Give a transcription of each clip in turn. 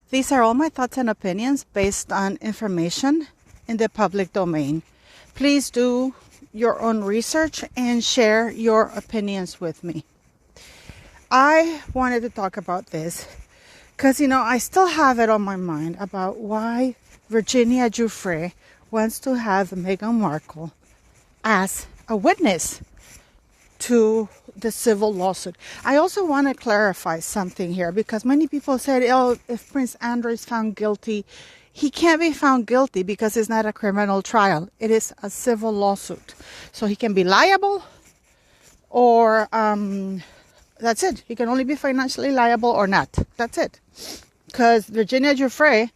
These are all my thoughts and opinions based on information in the public domain. Please do your own research and share your opinions with me. I wanted to talk about this because, I still have it on my mind about why Virginia Giuffre wants to have Meghan Markle as a witness to the civil lawsuit. I also want to clarify something here because many people said, if Prince Andrew is found guilty, he can't be found guilty because it's not a criminal trial. It is a civil lawsuit. So he can be liable or that's it. He can only be financially liable or not. That's it. Because Virginia Giuffre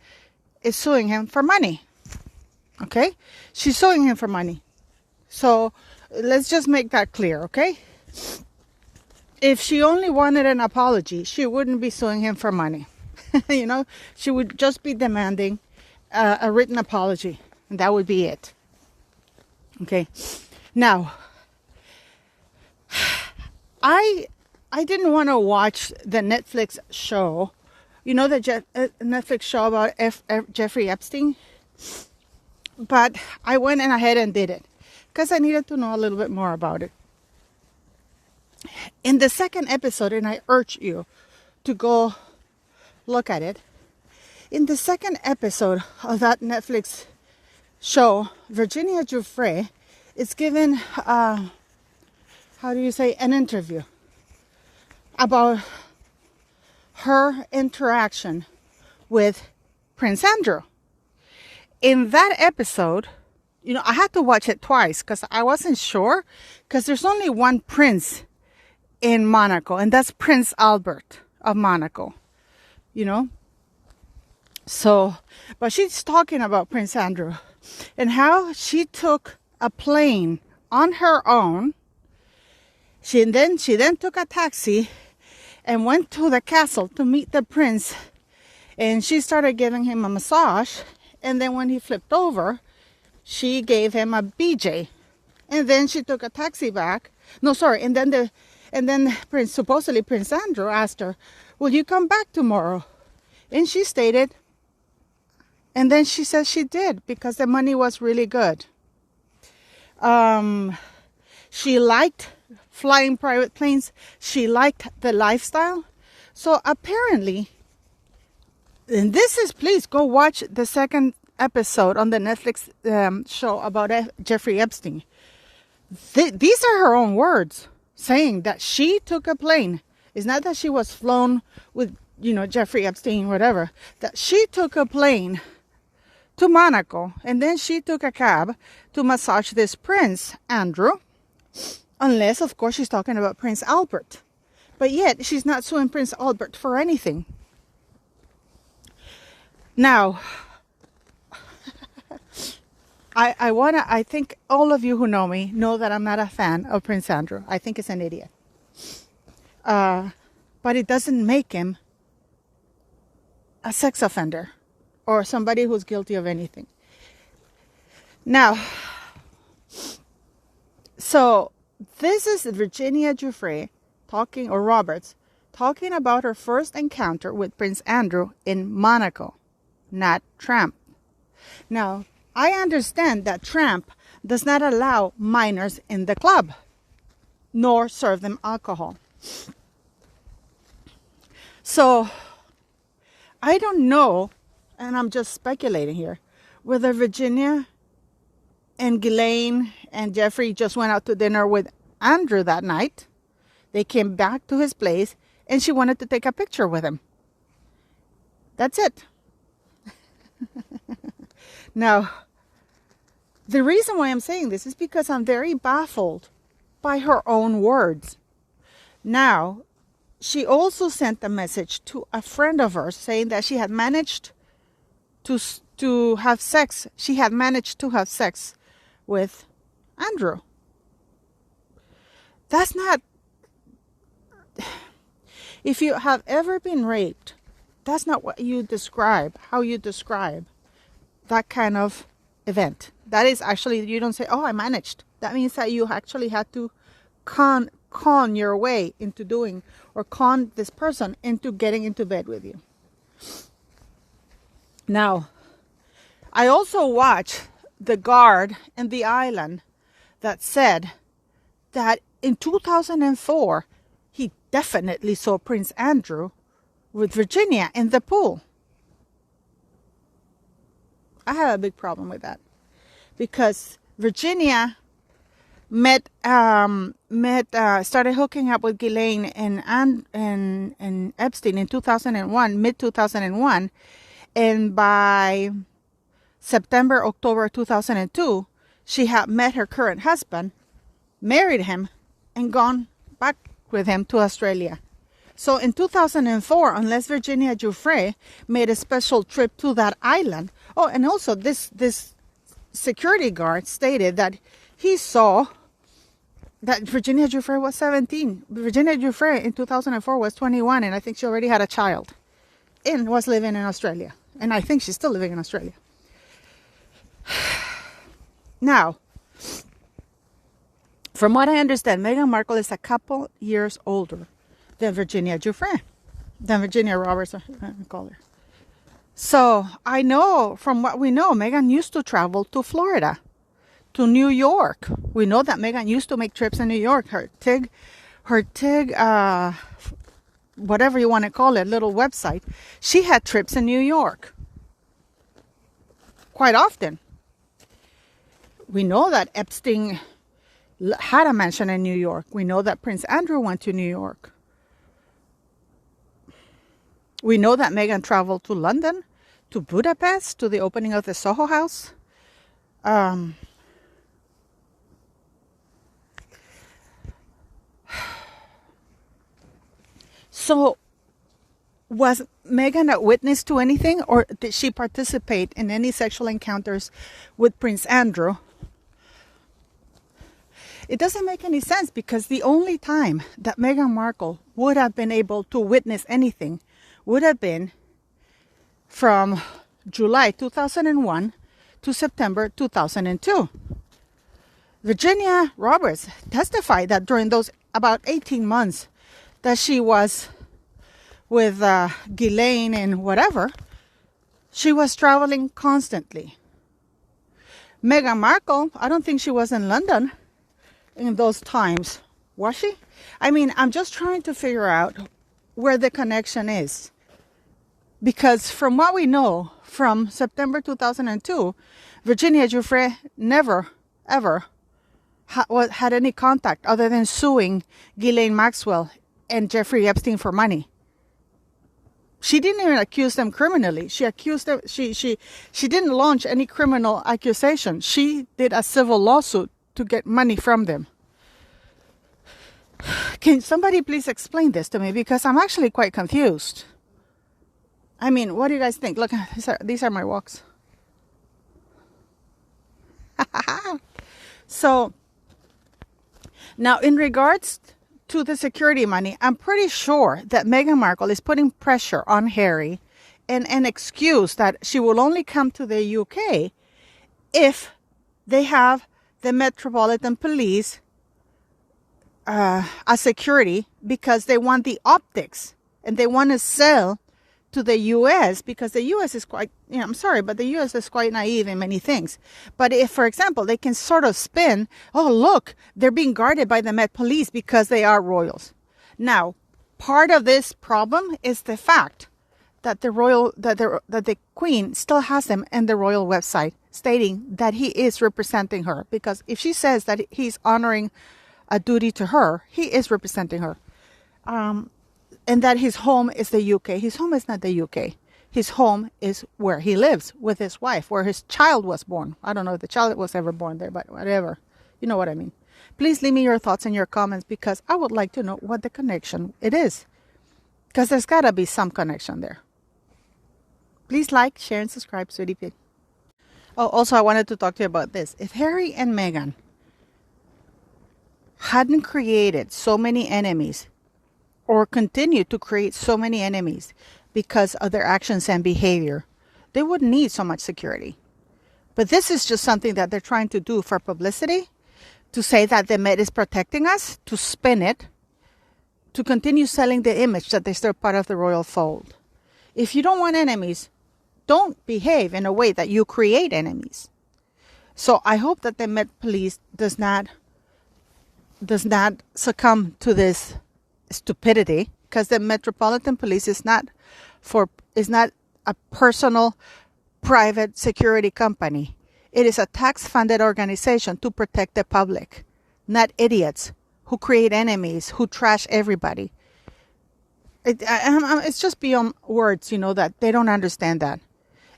is suing him for money. Okay? She's suing him for money. So let's just make that clear, okay? If she only wanted an apology, she wouldn't be suing him for money. She would just be demanding a written apology, and that would be it. Okay. Now, I didn't want to watch the Netflix show. The Netflix show about Jeffrey Epstein? But I went ahead and did it because I needed to know a little bit more about it. In the second episode, and I urge you to go look at it. In the second episode of that Netflix show, Virginia Giuffre is given, an interview about her interaction with Prince Andrew. In that episode, I had to watch it twice because I wasn't sure, because there's only one prince in Monaco, and that's Prince Albert of Monaco, So, but she's talking about Prince Andrew and how she took a plane on her own. She then took a taxi and went to the castle to meet the prince, and she started giving him a massage. And then when he flipped over, she gave him a BJ, and then she took a taxi back. And then supposedly Prince Andrew asked her, "Will you come back tomorrow?" And she stated, and then she said she did because the money was really good. She liked flying private planes. She liked the lifestyle. So apparently, and please go watch the second episode on the Netflix show about Jeffrey Epstein. These are her own words, saying that she took a plane. It's not that she was flown with, Jeffrey Epstein, whatever. That she took a plane to Monaco, and then she took a cab to massage this Prince Andrew. Unless, of course, she's talking about Prince Albert. But yet, she's not suing Prince Albert for anything. Now, I think all of you who know me know that I'm not a fan of Prince Andrew. I think he's an idiot. But it doesn't make him a sex offender or somebody who's guilty of anything. Now, so this is Virginia Giuffre Roberts talking about her first encounter with Prince Andrew in Monaco, not Trump. Now, I understand that Trump does not allow minors in the club, nor serve them alcohol. So, I don't know, and I'm just speculating here, whether Virginia and Ghislaine and Jeffrey just went out to dinner with Andrew that night. They came back to his place, and she wanted to take a picture with him. That's it. Now, the reason why I'm saying this is because I'm very baffled by her own words. Now, she also sent a message to a friend of hers saying that she had managed to have sex. She had managed to have sex with Andrew. That's not... If you have ever been raped, that's not what you describe, how you describe that kind of event. That is actually, you don't say, "Oh, I managed." That means that you actually had to con your way into doing, or con this person into getting into bed with you. Now, I also watched the guard in the island that said that in 2004, he definitely saw Prince Andrew with Virginia in the pool. I have a big problem with that because Virginia started hooking up with Ghislaine and Epstein in 2001, mid 2001, and by September, October 2002, she had met her current husband, married him, and gone back with him to Australia. So in 2004, unless Virginia Giuffre made a special trip to that island. Oh, and also this security guard stated that he saw that Virginia Giuffre was 17. Virginia Giuffre in 2004 was 21, and I think she already had a child and was living in Australia. And I think she's still living in Australia. Now, from what I understand, Meghan Markle is a couple years older than Virginia Giuffre, than Virginia Roberts, I call her. So I know, from what we know, Meghan used to travel to Florida, to New York. We know that Meghan used to make trips in New York. Her TIG, whatever you want to call it, little website. She had trips in New York quite often. We know that Epstein had a mansion in New York. We know that Prince Andrew went to New York. We know that Meghan traveled to London, to Budapest, to the opening of the Soho House. So, was Meghan a witness to anything, or did she participate in any sexual encounters with Prince Andrew? It doesn't make any sense, because the only time that Meghan Markle would have been able to witness anything would have been from July 2001 to September 2002. Virginia Roberts testified that during those about 18 months that she was with Ghislaine and whatever, she was traveling constantly. Meghan Markle, I don't think she was in London in those times, was she? I mean, I'm just trying to figure out where the connection is. Because from what we know, from September 2002, Virginia Giuffre never, ever had any contact other than suing Ghislaine Maxwell and Jeffrey Epstein for money. She didn't even accuse them criminally. She accused them. She didn't launch any criminal accusation. She did a civil lawsuit to get money from them. Can somebody please explain this to me? Because I'm actually quite confused. I mean, what do you guys think? Look, these are my walks. So, now in regards to the security money, I'm pretty sure that Meghan Markle is putting pressure on Harry and an excuse that she will only come to the UK if they have the Metropolitan Police as security, because they want the optics and they want to sell to the U.S. because the U.S. is quite, I'm sorry, but the U.S. is quite naive in many things. But if, for example, they can sort of spin, oh, look, they're being guarded by the Met Police because they are royals. Now, part of this problem is the fact that the Queen still has him in the royal website stating that he is representing her. Because if she says that he's honoring a duty to her, he is representing her. And that his home is the UK. His home is not the UK. His home is where he lives with his wife, where his child was born. I don't know if the child was ever born there, but whatever. You know what I mean. Please leave me your thoughts in your comments, because I would like to know what the connection it is. Because there's got to be some connection there. Please like, share, and subscribe, sweetie pig. Oh, also, I wanted to talk to you about this. If Harry and Meghan hadn't created so many enemies, or continue to create so many enemies because of their actions and behavior, they wouldn't need so much security. But this is just something that they're trying to do for publicity, to say that the Met is protecting us, to spin it, to continue selling the image that they're still part of the royal fold. If you don't want enemies, don't behave in a way that you create enemies. So I hope that the Met Police does not succumb to this stupidity, because the Metropolitan Police is not a personal private security company. It is a tax-funded organization to protect the public, not idiots who create enemies, who trash everybody. It's just beyond words, that they don't understand that.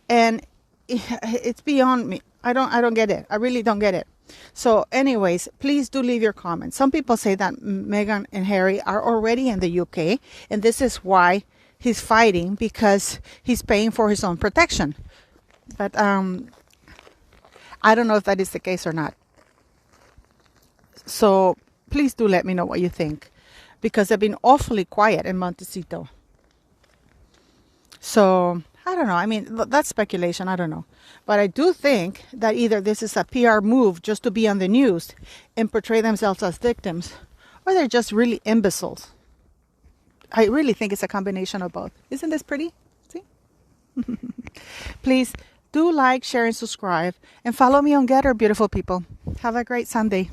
And it's beyond me. I don't get it. I really don't get it. So anyways, please do leave your comments. Some people say that Meghan and Harry are already in the UK, and this is why he's fighting, because he's paying for his own protection. But I don't know if that is the case or not. So please do let me know what you think, because they've been awfully quiet in Montecito. So I don't know. I mean, that's speculation. I don't know. But I do think that either this is a PR move just to be on the news and portray themselves as victims, or they're just really imbeciles. I really think it's a combination of both. Isn't this pretty? See? Please do like, share, and subscribe. And follow me on Getter, beautiful people. Have a great Sunday.